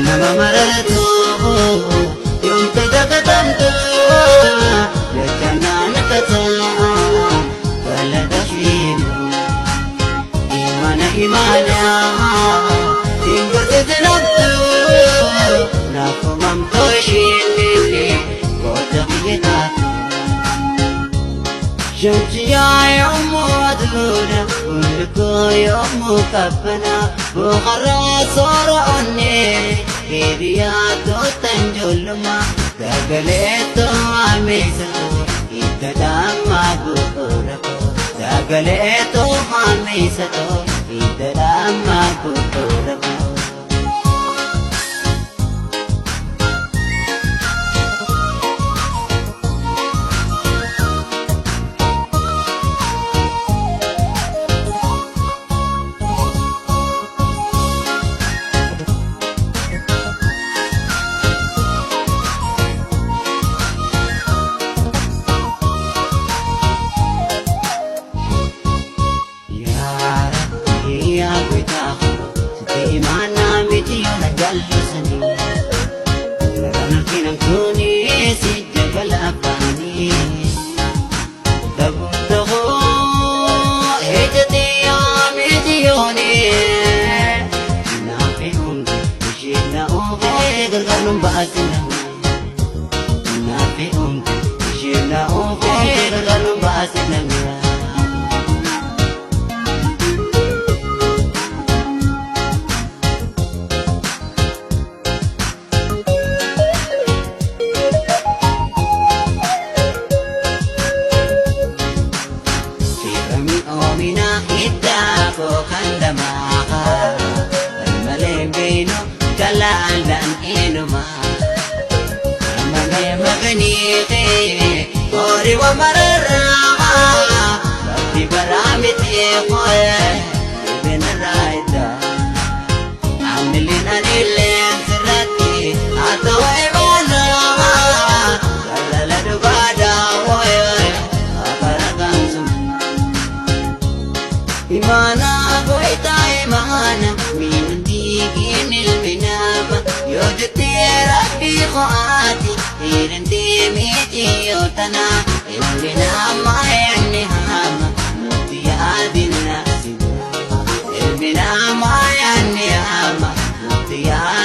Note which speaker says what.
Speaker 1: nama maratu yom tadakatamtu lechana nakata wala tashwimu imana tingkatinabtu nakumamtoshini kotakitatu شمسيا يوم أدلونا ولكو يوم كفنا بخرا صار أني إرياتو تنجلما تقليتو عميسكو إتداما بكوركو تقليتو عميسكو إتداما بكوركو Ori wa marara, bati baramiti koye, benaraida. Amilin anilen serati, atau ebana, kalala dubada koye, akaragan sum. Imana koye ta imana, minti kinil binama, yojtera bi khoati. Irenti miti yotana, ilmina mayani hama, mutiyadina sida. Ilmina mayani hama, mutiyadina.